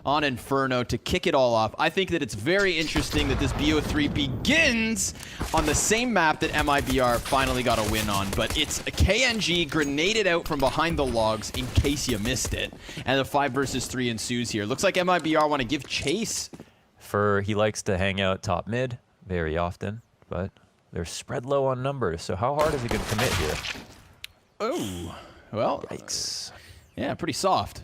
on Inferno to kick it all off. I think that it's very interesting that this BO3 begins on the same map that MIBR finally got a win on, but it's a KNG grenaded out from behind the logs in case you missed it. And the 5 versus 3 ensues here. Looks like MIBR want to give chase. He likes to hang out top mid very often, but they're spread low on numbers, so how hard is he going to commit here? Oh, well, yikes. Yeah, pretty soft.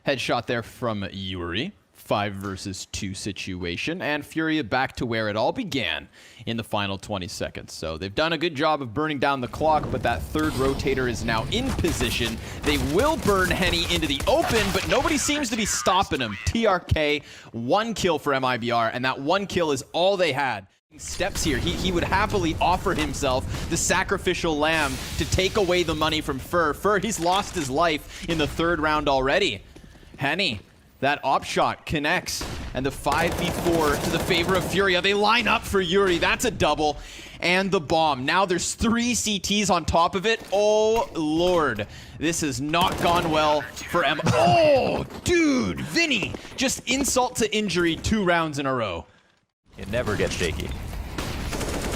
Headshot there from Yuri. 5 versus 2 situation, and FURIA back to where it all began in the final 20 seconds. So they've done a good job of burning down the clock, but that third rotator is now in position. They will burn Henny into the open, but nobody seems to be stopping him. TRK, 1 kill for MIBR, and that 1 kill is all they had. Steps here, he would happily offer himself the sacrificial lamb to take away the money from Fur. He's lost his life in the 3rd round already. Henny, that op shot connects, and the 5v4 to the favor of FURIA. They line up for Yuri. That's a double. And the bomb. Now there's 3 CTs on top of it. Oh, Lord. This has not gone well for M. Oh, dude. Vinny. Just insult to injury 2 rounds in a row. It never gets shaky.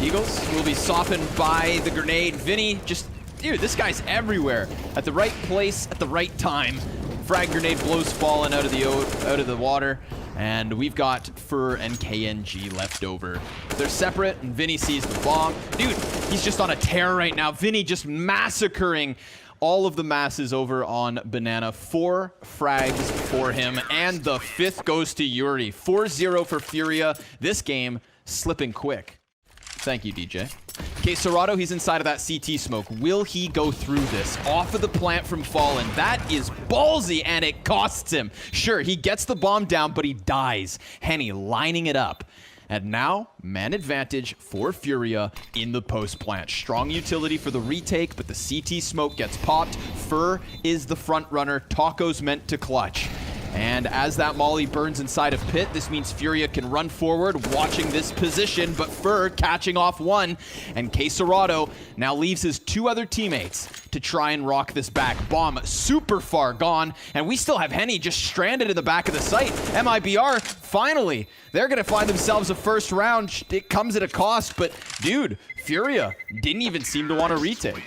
Eagles will be softened by the grenade. Vinny just... Dude, this guy's everywhere. At the right place, at the right time. Frag grenade blows Fallen out of the water, and we've got Fur and KNG left over. They're separate, and Vinny sees the bomb. Dude, he's just on a tear right now. Vinny just massacring all of the masses over on Banana. 4 frags for him, and the 5th goes to Yuri. 4-0 for FURIA. This game slipping quick. Thank you, DJ. Okay, Serato, he's inside of that CT smoke. Will he go through this? Off of the plant from Fallen. That is ballsy, and it costs him. Sure, he gets the bomb down, but he dies. Henny lining it up. And now, man advantage for FURIA in the post plant. Strong utility for the retake, but the CT smoke gets popped. Fur is the front runner. Taco's meant to clutch. And as that molly burns inside of pit, this means FURIA can run forward, watching this position, but Fur catching off 1, and Serato now leaves his 2 other teammates to try and rock this back. Bomb super far gone, and we still have Henny just stranded in the back of the site. MIBR, finally, they're gonna find themselves a 1st round. It comes at a cost, but dude, FURIA didn't even seem to want to retake.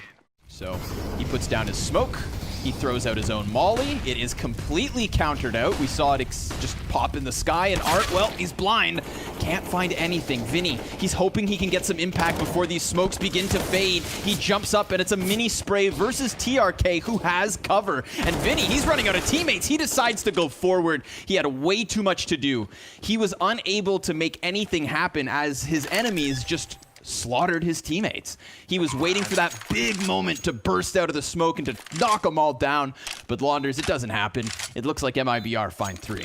So he puts down his smoke. He throws out his own molly. It is completely countered out. We saw it just pop in the sky. And Art, well, he's blind. Can't find anything. Vinny, he's hoping he can get some impact before these smokes begin to fade. He jumps up, and it's a mini spray versus TRK, who has cover. And Vinny, he's running out of teammates. He decides to go forward. He had way too much to do. He was unable to make anything happen as his enemies just slaughtered his teammates. He was waiting for that big moment to burst out of the smoke and to knock them all down. But Launders, it doesn't happen. It looks like MIBR find 3.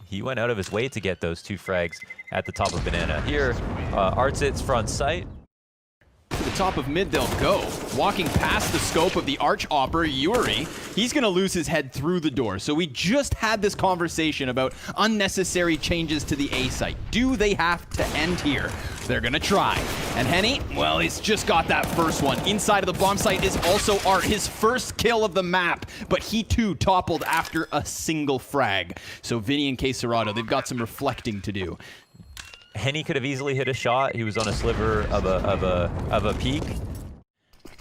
He went out of his way to get those 2 frags at the top of Banana. Here, Artsit's front sight. To the top of mid they'll go. Walking past the scope of the Arch Opper, Yuri, he's going to lose his head through the door. So we just had this conversation about unnecessary changes to the A site. Do they have to end here? They're going to try. And Henny, well, he's just got that first one. Inside of the bomb site is also Art, his 1st kill of the map. But he too toppled after a single frag. So Vinny and Serato, they've got some reflecting to do. Henny could have easily hit a shot. He was on a sliver of a peak.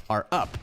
Are up.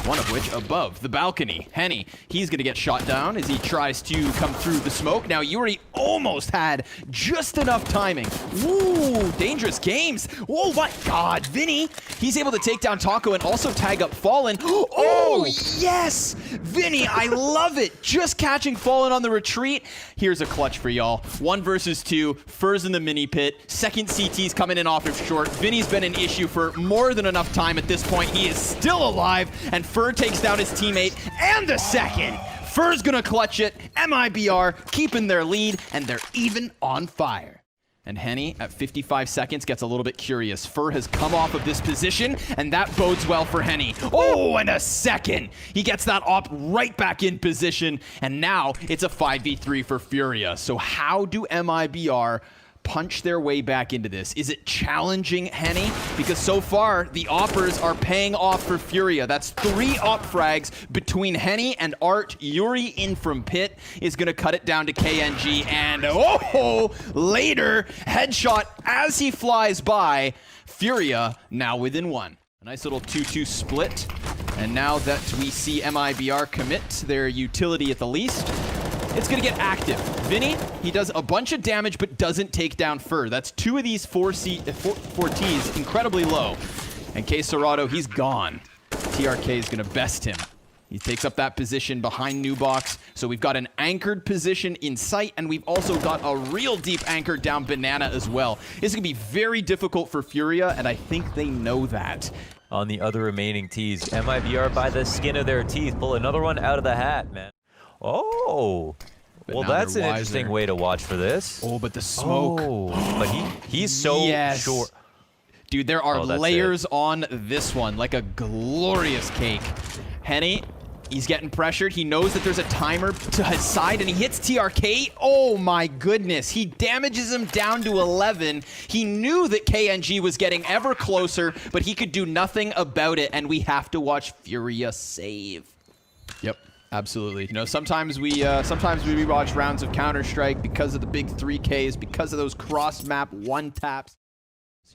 One of which above the balcony. Henny, he's going to get shot down as he tries to come through the smoke. Now, Yuri almost had just enough timing. Ooh, dangerous games. Oh, my God. Vinny, he's able to take down Taco and also tag up Fallen. Oh, yes. Vinny, I love it. Just catching Fallen on the retreat. Here's a clutch for y'all. 1 versus 2. Fur's in the mini pit. 2nd CT's coming in off of short. Vinny's been an issue for more than enough time at this point. He is still alive, and Fur takes down his teammate, and the 2nd. Fur's gonna clutch it. MIBR keeping their lead, and they're even on fire. And Henny, at 55 seconds, gets a little bit curious. Fur has come off of this position, and that bodes well for Henny. Oh, and a 2nd. He gets that op right back in position, and now it's a 5v3 for FURIA. So how do MIBR punch their way back into this? Is it challenging Henny? Because so far, the oppers are paying off for Furia. That's 3 op frags between Henny and Art. Yuri in from pit is going to cut it down to KNG. And oh, later, headshot as he flies by. Furia now within 1. A nice little 2-2 split. And now that we see MIBR commit their utility at the least, it's going to get active. Vinny, he does a bunch of damage but doesn't take down Fur. That's 2 of these 4 Ts incredibly low. And K Serato, he's gone. TRK is going to best him. He takes up that position behind Nubox. So we've got an anchored position in sight, and we've also got a real deep anchor down Banana as well. This is going to be very difficult for Furia, and I think they know that. On the other remaining Ts, MIBR by the skin of their teeth pull another one out of the hat, man. Oh, but well, that's an interesting way to watch for this. Oh, but the smoke. Oh, but he's so short. Dude, there are layers on this one, like a glorious cake. Henny, he's getting pressured. He knows that there's a timer to his side, and he hits TRK. Oh my goodness. He damages him down to 11. He knew that KNG was getting ever closer, but he could do nothing about it, and we have to watch Furia save. Yep. Absolutely. You know, sometimes we rewatch rounds of Counter-Strike because of the big 3Ks, because of those cross-map one-taps.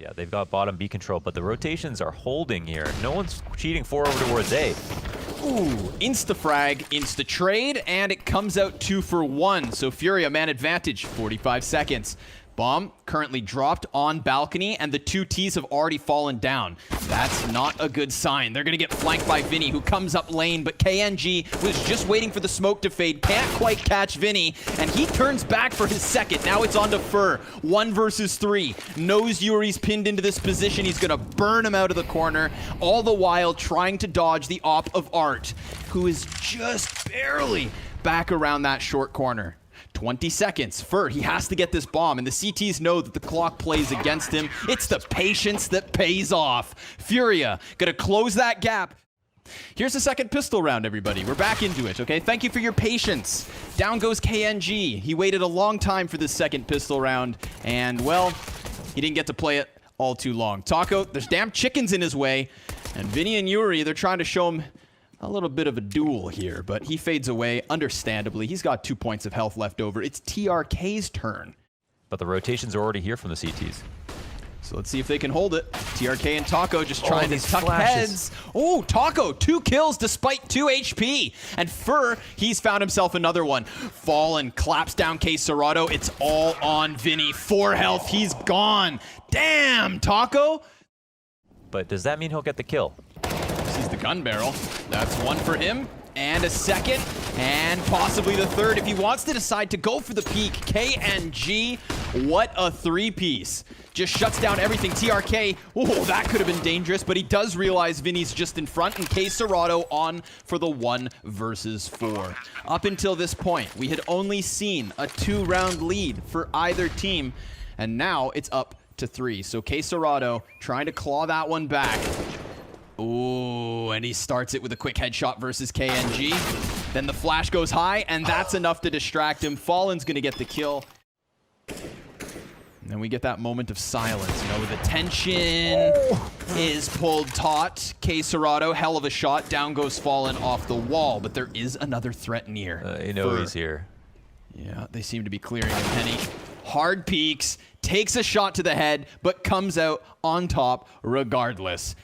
Yeah, they've got bottom B control, but the rotations are holding here. No one's cheating 4 over towards A. Ooh, insta-frag, insta-trade, and it comes out 2 for 1. So Furia, man advantage, 45 seconds. Bomb currently dropped on balcony, and the 2 Ts have already fallen down. That's not a good sign. They're going to get flanked by Vinny, who comes up lane, but KNG was just waiting for the smoke to fade. Can't quite catch Vinny, and he turns back for his second. Now it's on to Fur. 1 versus 3. Knows Yuri's pinned into this position. He's going to burn him out of the corner, all the while trying to dodge the op of Art, who is just barely back around that short corner. 20 seconds. Fur, he has to get this bomb, and the CTs know that the clock plays against him. It's the patience that pays off. Furia gonna close that gap. Here's the second pistol round, everybody. We're back into it, okay? Thank you for your patience. Down goes KNG. He waited a long time for this second pistol round, and, well, he didn't get to play it all too long. Taco, there's damn chickens in his way, and Vinny and Yuri, they're trying to show him a little bit of a duel here, but he fades away, understandably. He's got 2 points of health left over. It's TRK's turn. But the rotations are already here from the CTs. So let's see if they can hold it. TRK and Taco just trying to tuck heads. Oh, Taco, 2 kills despite 2 HP. And Fur, he's found himself another one. Fallen, claps down K Serato. It's all on Vinny. 4 health, he's gone. Damn, Taco. But does that mean he'll get the kill? Sees the gun barrel. That's 1 for him. And a second. And possibly the third if he wants to decide to go for the peak. KNG, what a 3-piece. Just shuts down everything. TRK, oh, that could have been dangerous, but he does realize Vinny's just in front, and K Serato on for the 1 versus 4. Up until this point, we had only seen a 2-round lead for either team, and now it's up to 3. So K Serato trying to claw that one back. Ooh, and he starts it with a quick headshot versus KNG. Then the flash goes high, and that's enough to distract him. Fallen's gonna get the kill. And then we get that moment of silence, you know, the tension is pulled taut. K Serato, hell of a shot. Down goes Fallen off the wall, but there is another threat near. You know he's here. Yeah, they seem to be clearing him. Henny hard peeks, takes a shot to the head, but comes out on top regardless.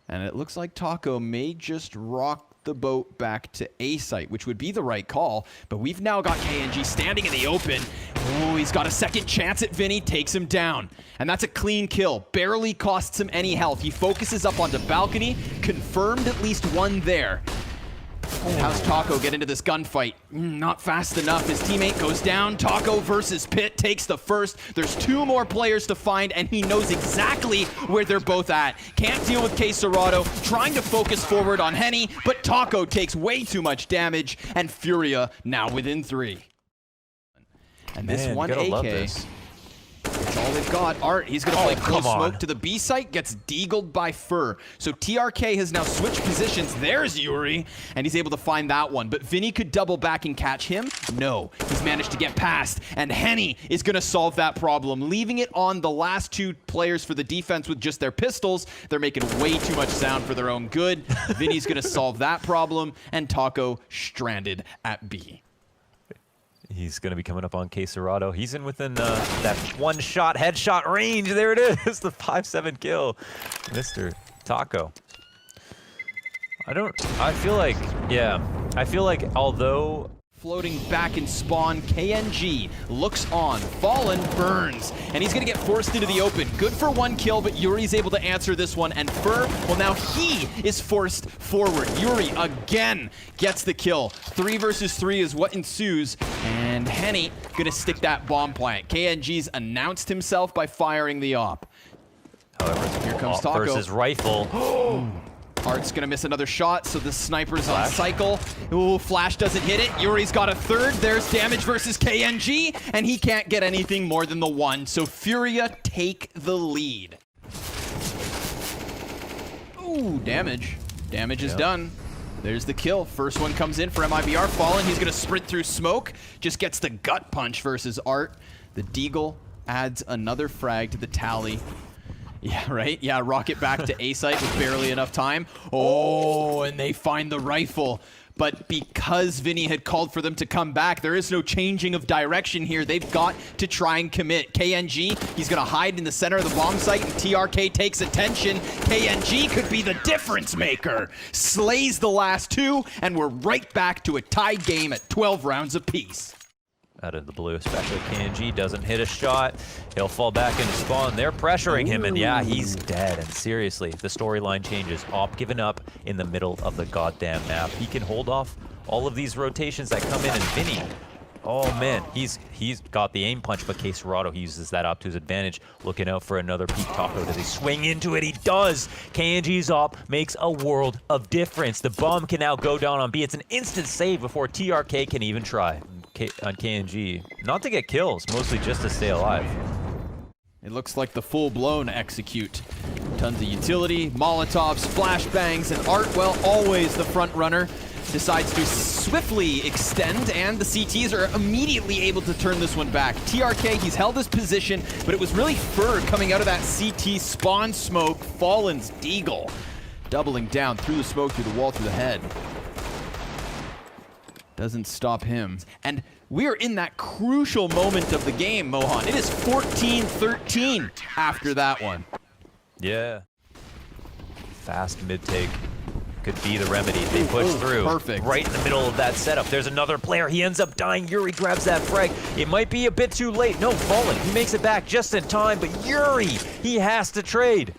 And it looks like Taco may just rock the boat back to A site, which would be the right call. But we've now got KNG standing in the open. Oh, he's got a second chance at Vinny, takes him down. And that's a clean kill. Barely costs him any health. He focuses up onto balcony, confirmed at least 1 there. And how's Taco get into this gunfight? Not fast enough. His teammate goes down. Taco versus Pit takes the first. There's 2 more players to find, and he knows exactly where they're both at. Can't deal with K Serato, trying to focus forward on Henny, but Taco takes way too much damage, and Furia now within 3. And this one AK, it's all they've got. Art, he's going to play close come on. smoke to the B site, gets deagled by Fur. So TRK has now switched positions. There's Yuri, and he's able to find that one. But Vinny could double back and catch him. No, he's managed to get past, and Henny is going to solve that problem, leaving it on the last two players for the defense with just their pistols. They're making way too much sound for their own good. Vinny's going to solve that problem, and Taco stranded at B. He's going to be coming up on Quesarado. He's in within that one-shot headshot range. There it is, the 5-7 kill. Mr. Taco. I feel like although... Floating back in spawn, KNG looks on. Fallen burns, and he's going to get forced into the open. Good for one kill, but Yuri's able to answer this one, and Fur, well, now he is forced forward. Yuri again gets the kill. 3 versus 3 is what ensues, and Henny going to stick that bomb plant. KNG's announced himself by firing the op. However, Here comes Taco. versus rifle. Art's gonna miss another shot, so the sniper's on cycle. Ooh, flash doesn't hit it. Yuri's got a third. There's damage versus KNG, and he can't get anything more than the 1. So FURIA take the lead. Ooh, damage. Damage is done. There's the kill. First one comes in for MIBR. Fallen, he's gonna sprint through smoke. Just gets the gut punch versus Art. The Deagle adds another frag to the tally. Yeah, right? Yeah, rocket back to A site with barely enough time. Oh, and they find the rifle. But because Vinny had called for them to come back, there is no changing of direction here. They've got to try and commit. KNG, he's going to hide in the center of the bomb site, and TRK takes attention. KNG could be the difference maker. Slays the last 2, and we're right back to a tied game at 12 rounds apiece. Out of the blue, especially KNG doesn't hit a shot. He'll fall back into spawn. They're pressuring him, and yeah, he's dead. And seriously, the storyline changes. Op giving up in the middle of the goddamn map. He can hold off all of these rotations that come in, and Vinny, oh man, he's got the aim punch, but Quesarado, he uses that op to his advantage. Looking out for another peek. Taco, does he swing into it? He does. KNG's op makes a world of difference. The bomb can now go down on B. It's an instant save before TRK can even try. On KNG, not to get kills, mostly just to stay alive. It looks like the full-blown execute. Tons of utility, Molotovs, flashbangs, and Art, well, always the front runner, decides to swiftly extend, and the CTs are immediately able to turn this one back. TRK, he's held his position, but it was really Fur coming out of that CT spawn smoke. Fallen's Deagle doubling down through the smoke, through the wall, through the head. Doesn't stop him. And we're in that crucial moment of the game, Mohan. It is 14-13 after that one. Yeah. Fast mid-take could be the remedy. They push through. Perfect. Right in the middle of that setup. There's another player. He ends up dying. Yuri grabs that frag. It might be a bit too late. No, Fallen. He makes it back just in time, but Yuri, he has to trade.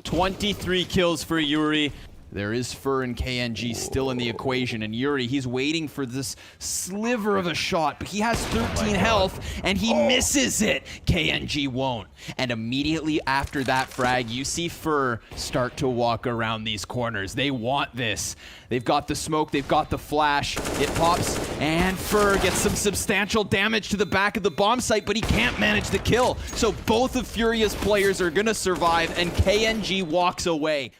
23 kills for Yuri. There is Fur and KNG still in the equation, and Yuri, he's waiting for this sliver of a shot, but he has 13 health, and he misses it. KNG won't. And immediately after that frag, you see Fur start to walk around these corners. They want this. They've got the smoke, they've got the flash. It pops, and Fur gets some substantial damage to the back of the bomb site, but he can't manage the kill. So both of FURIA's players are gonna survive, and KNG walks away.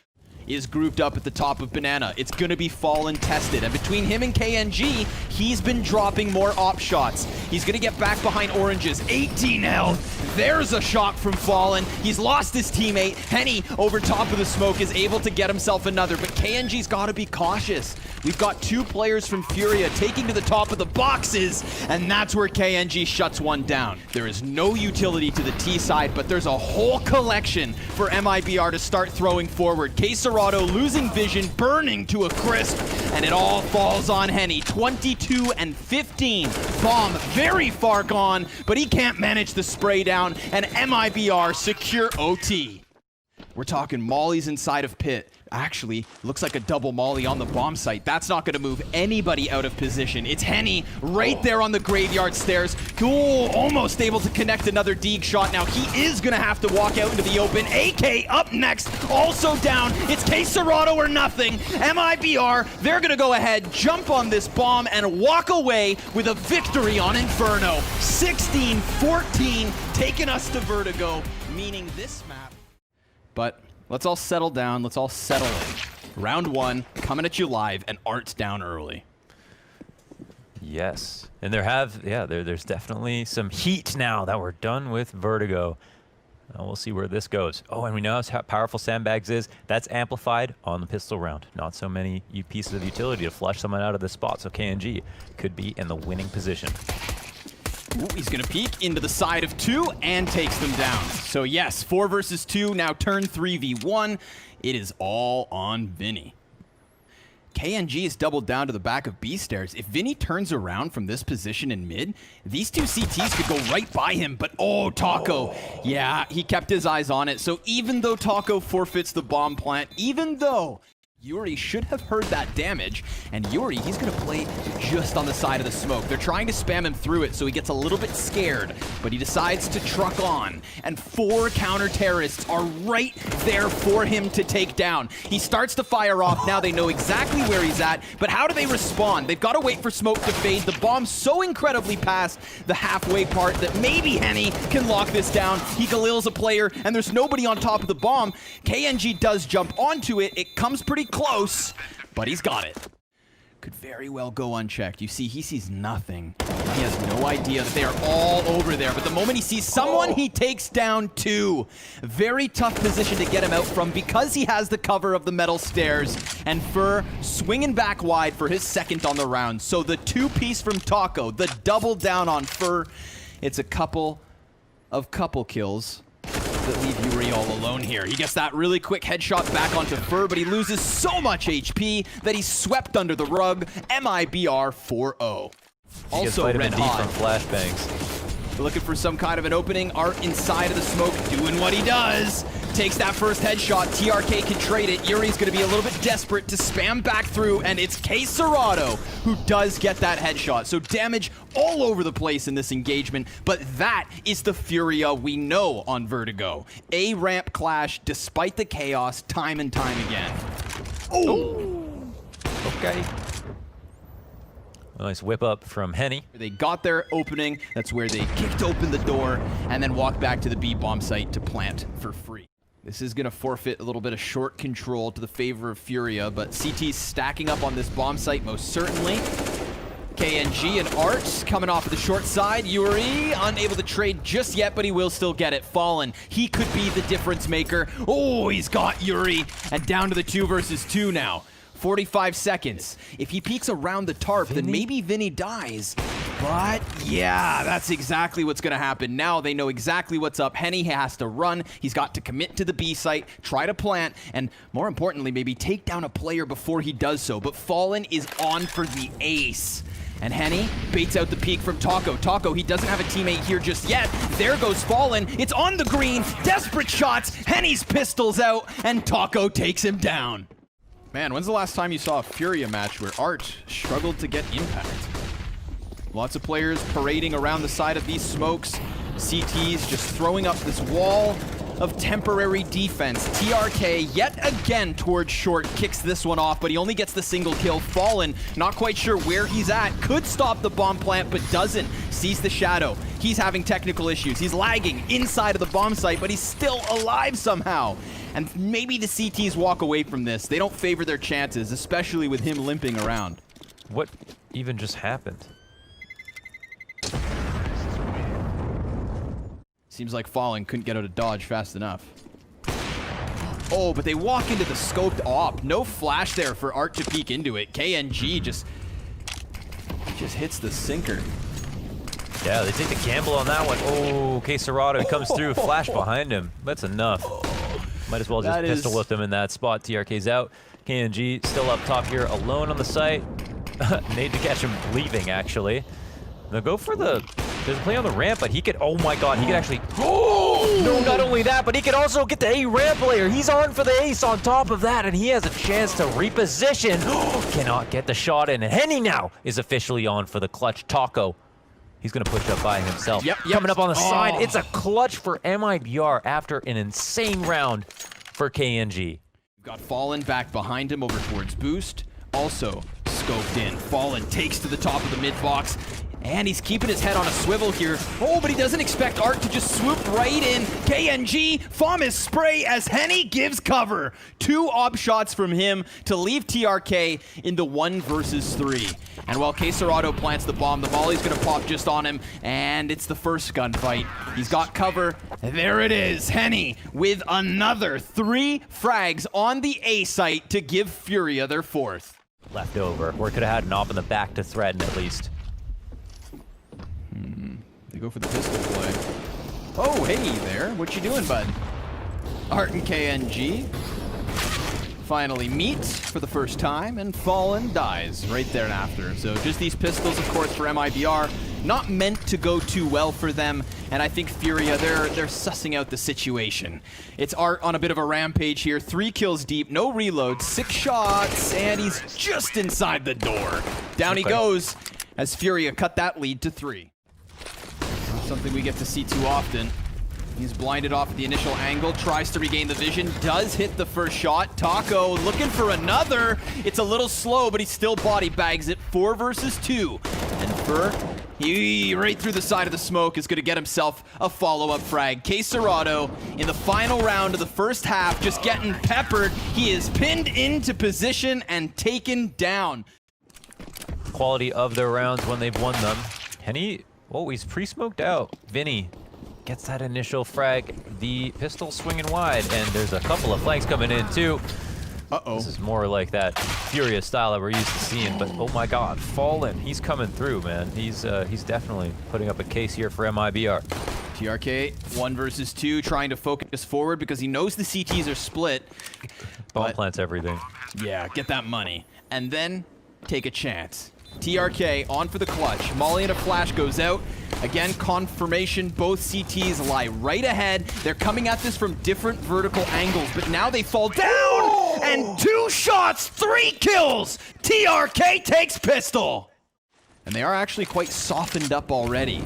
Is grouped up at the top of Banana. It's gonna be Fallen tested, and between him and KNG, he's been dropping more op shots. He's gonna get back behind Oranges. 18 health. There's a shot from Fallen. He's lost his teammate. Henny, over top of the smoke, is able to get himself another, but KNG's gotta be cautious. We've got 2 players from FURIA taking to the top of the boxes, and that's where KNG shuts one down. There is no utility to the T side, but there's a whole collection for MIBR to start throwing forward. Quesarado losing vision, burning to a crisp, and it all falls on Henny. 22 and 15. Bomb very far gone, but he can't manage the spray down, and MIBR secure OT. We're talking mollies inside of pit. Actually, looks like a double molly on the bomb site. That's not going to move anybody out of position. It's Henny right there on the graveyard stairs. Oh, almost able to connect another Deeg shot. Now he is going to have to walk out into the open. AK up next, also down. It's K Serato or nothing. MIBR, they're going to go ahead, jump on this bomb, and walk away with a victory on Inferno. 16-14, taking us to Vertigo, meaning this map. But let's all settle down. Let's all settle in. Round 1, coming at you live, and Art's down early. Yes. And there's definitely some heat now that we're done with Vertigo. We'll see where this goes. Oh, and we know how powerful Sandbags is. That's amplified on the pistol round. Not so many pieces of utility to flush someone out of this spot, so KNG could be in the winning position. Ooh, he's going to peek into the side of 2 and takes them down. So yes, 4 versus 2, now turn 3v1. It is all on Vinny. KNG is doubled down to the back of B stairs. If Vinny turns around from this position in mid, these 2 CTs could go right by him, but oh, Taco. Yeah, he kept his eyes on it. So even though Taco forfeits the bomb plant, even though Yuri should have heard that damage, and Yuri, he's going to play just on the side of the smoke. They're trying to spam him through it, so he gets a little bit scared, but he decides to truck on, and 4 counter-terrorists are right there for him to take down. He starts to fire off. Now they know exactly where he's at, but how do they respond? They've got to wait for smoke to fade. The bomb's so incredibly past the halfway part that maybe Henny can lock this down. He Galil's a player, and there's nobody on top of the bomb. KNG does jump onto it. It comes pretty close, but he's got it. Could very well go unchecked. You see, he sees nothing. He has no idea that they are all over there, but the moment he sees someone, he takes down 2. Very tough position to get him out from because he has the cover of the metal stairs, and Fur swinging back wide for his second on the round. So the 2-piece from Taco, the double down on Fur. It's a couple kills that leave Yuri all alone here. He gets that really quick headshot back onto Fur, but he loses so much HP that he's swept under the rug. MIBR 4-0. Also red hot from flashbangs. Looking for some kind of an opening. Art inside of the smoke doing what he does. Takes that first headshot. TRK can trade it. Yuri's going to be a little bit desperate to spam back through, and it's K Serato who does get that headshot. So damage all over the place in this engagement, but that is the Furia we know on Vertigo. A ramp clash despite the chaos time and time again. Oh! Okay. Nice whip up from Henny. They got their opening. That's where they kicked open the door and then walked back to the B bomb site to plant for free. This is going to forfeit a little bit of short control to the favor of Furia, but CT's stacking up on this bomb site most certainly. KNG and Art coming off of the short side. Yuri unable to trade just yet, but he will still get it. Fallen, he could be the difference maker. Oh, he's got Yuri, and down to the 2 versus 2 now. 45 seconds. If he peeks around the tarp, then maybe Vinny dies. But yeah, that's exactly what's going to happen. Now they know exactly what's up. Henny has to run. He's got to commit to the B site, try to plant, and more importantly, maybe take down a player before he does so. But Fallen is on for the ace. And Henny baits out the peek from Taco. Taco, he doesn't have a teammate here just yet. There goes Fallen. It's on the green. Desperate shots. Henny's pistols out, and Taco takes him down. Man, when's the last time you saw a Furia match where Art struggled to get impact? Lots of players parading around the side of these smokes. CTs just throwing up this wall of temporary defense. TRK yet again towards short, kicks this one off, but he only gets the single kill. Fallen, not quite sure where he's at. Could stop the bomb plant, but doesn't. Sees the shadow. He's having technical issues. He's lagging inside of the bomb site, but he's still alive somehow. And maybe the CTs walk away from this. They don't favor their chances, especially with him limping around. What even just happened? Seems like Fallen couldn't get out of dodge fast enough. Oh, but they walk into the scoped op. No flash there for Art to peek into it. KNG just hits the sinker. Yeah, they take the gamble on that one. Oh, K Serato comes through, flash behind him. That's enough. Might as well just pistol whip them in that spot. TRK's out. KNG still up top here, alone on the site. Need to catch him leaving, actually. They'll go for the... There's a play on the ramp, but he could... Oh my god, he could actually... Oh! No, not only that, but he can also get the A ramp layer. He's on for the ace on top of that, and he has a chance to reposition. Cannot get the shot in, and Henny now is officially on for the clutch. Taco, he's gonna push up by himself. Yep. Coming up on the side, it's a clutch for MIBR after an insane round for KNG. Got Fallen back behind him over towards Boost. Also scoped in. Fallen takes to the top of the mid box. And he's keeping his head on a swivel here. Oh, but he doesn't expect Art to just swoop right in. KNG, FOMIS spray as Henny gives cover. 2 op shots from him to leave TRK in the 1 versus 3. And while Quesarado plants the bomb, the volley's gonna pop just on him, and it's the first gunfight. He's got cover. There it is, Henny with another 3 frags on the A site to give FURIA their 4th. Left over, where could have had an op in the back to threaten at least. They go for the pistol play. Oh, hey there. What you doing, bud? Art and KNG finally meet for the first time, and Fallen dies right there and after. So just these pistols, of course, for MIBR, not meant to go too well for them. And I think FURIA, they're sussing out the situation. It's Art on a bit of a rampage here. 3 kills deep, no reload, 6 shots, and he's just inside the door. Down he goes as FURIA cut that lead to 3. Something we get to see too often. He's blinded off at the initial angle, tries to regain the vision, does hit the first shot. Taco looking for another. It's a little slow, but he still body bags it. 4 versus 2. And he right through the side of the smoke is going to get himself a follow-up frag. Quesarado in the final round of the first half, just getting peppered. He is pinned into position and taken down. Quality of their rounds when they've won them. Henny, oh, he's pre-smoked out. Vinny gets that initial frag. The pistol swinging wide, and there's a couple of flanks coming in too. Uh-oh. This is more like that FURIA style that we're used to seeing, but oh my god, Fallen, he's coming through, man. He's definitely putting up a case here for MIBR. TRK, 1 versus 2, trying to focus forward because he knows the CTs are split. Bomb plants everything. Yeah, get that money. And then take a chance. TRK on for the clutch. Molly and a flash goes out. Again, confirmation, both CTs lie right ahead. They're coming at this from different vertical angles, but now they fall down! And 2 shots, 3 kills! TRK takes pistol! And they are actually quite softened up already.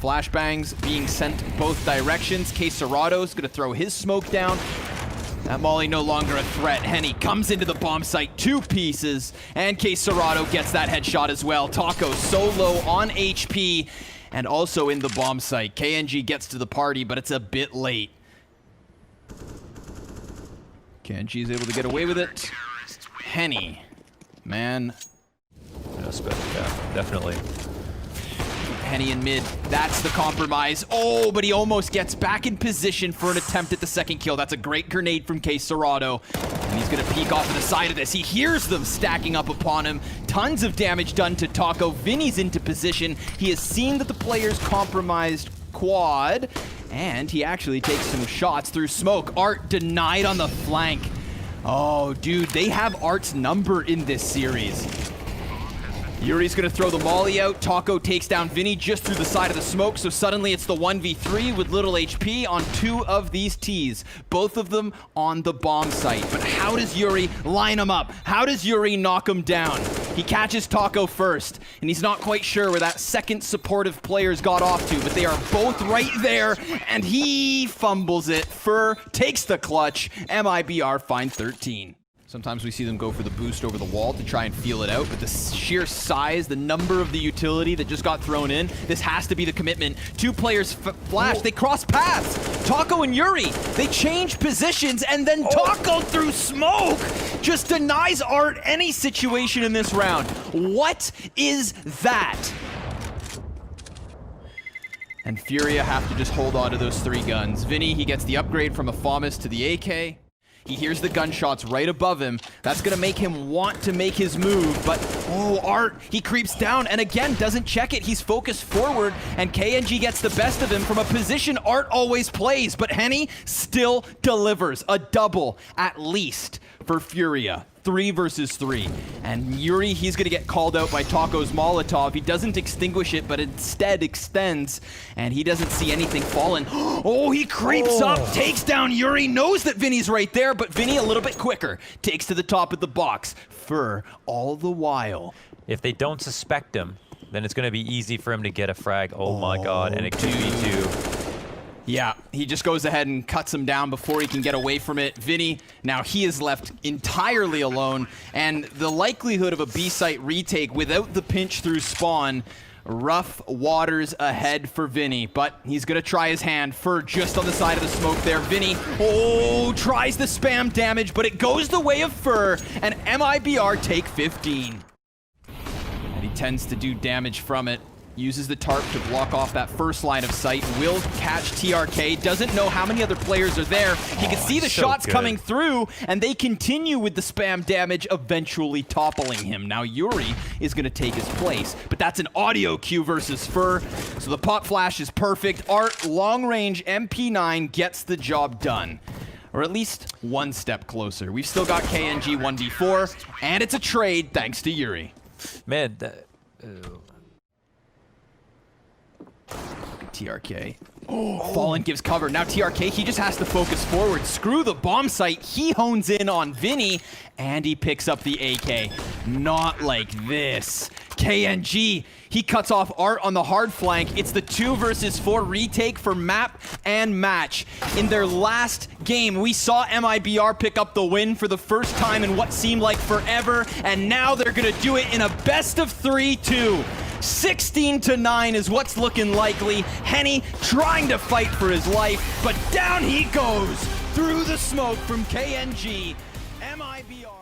Flashbangs being sent both directions. Quesarado's gonna throw his smoke down. That Molly no longer a threat. Henny comes into the bomb site, 2 pieces, and Quesarado gets that headshot as well. Taco so low on HP, and also in the bomb site. KNG gets to the party, but it's a bit late. KNG is able to get away with it. Henny, man. Yeah, definitely. Henny in mid, that's the compromise. Oh, but he almost gets back in position for an attempt at the 2nd kill. That's a great grenade from Quesarado. And he's gonna peek off to the side of this. He hears them stacking up upon him. Tons of damage done to Taco. Vinny's into position. He has seen that the player's compromised quad, and he actually takes some shots through smoke. Art denied on the flank. Oh, dude, they have Art's number in this series. Yuri's gonna throw the molly out. Taco takes down Vinny just through the side of the smoke, so suddenly it's the 1v3 with little HP on 2 of these Ts. Both of them on the bomb site. But how does Yuri line them up? How does Yuri knock him down? He catches Taco first, and he's not quite sure where that second supportive player's got off to, but they are both right there, and he fumbles it. Fur takes the clutch. MIBR find 13. Sometimes we see them go for the boost over the wall to try and feel it out, but the sheer size, the number of the utility that just got thrown in, this has to be the commitment. 2 players flash, they cross paths. Taco and Yuri, they change positions, and then Taco through smoke just denies Art any situation in this round. What is that? And FURIA have to just hold on to those 3 guns. Vinny, he gets the upgrade from a FOMIS to the AK. He hears the gunshots right above him. That's gonna make him want to make his move, but oh, Art, he creeps down and again doesn't check it. He's focused forward, and KNG gets the best of him from a position Art always plays, but Henny still delivers a double, at least, for FURIA. 3 versus 3. And Yuri, he's going to get called out by Taco's Molotov. He doesn't extinguish it, but instead extends, and he doesn't see anything falling. Oh, he creeps up, takes down Yuri, knows that Vinny's right there, but Vinny a little bit quicker. Takes to the top of the box. Fur all the while. If they don't suspect him, then it's going to be easy for him to get a frag. Oh my god, and it could be 2. Yeah, he just goes ahead and cuts him down before he can get away from it. Vinny, now he is left entirely alone, and the likelihood of a B-site retake without the pinch through spawn, rough waters ahead for Vinny, but he's gonna try his hand. Fur just on the side of the smoke there. Vinny, tries the spam damage, but it goes the way of Fur, and MIBR take 15. And he tends to do damage from it. Uses the tarp to block off that first line of sight. Will catch TRK. Doesn't know how many other players are there. He can see the shots coming through, and they continue with the spam damage, eventually toppling him. Now Yuri is going to take his place, but that's an audio cue versus Fur, so the pop flash is perfect. Art, long-range MP9 gets the job done. Or at least one step closer. We've still got KNG 1v4, and it's a trade thanks to Yuri. Man, TRK. Fallen gives cover. Now TRK, he just has to focus forward. Screw the bomb site. He hones in on Vinny, and he picks up the AK. Not like this. KNG, he cuts off Art on the hard flank. It's the 2 versus 4 retake for map and match. In their last game, we saw MIBR pick up the win for the first time in what seemed like forever, and now they're gonna do it in a best of 3 too. 16-9 is what's looking likely. Henny trying to fight for his life, but down he goes through the smoke from KNG. MIBR.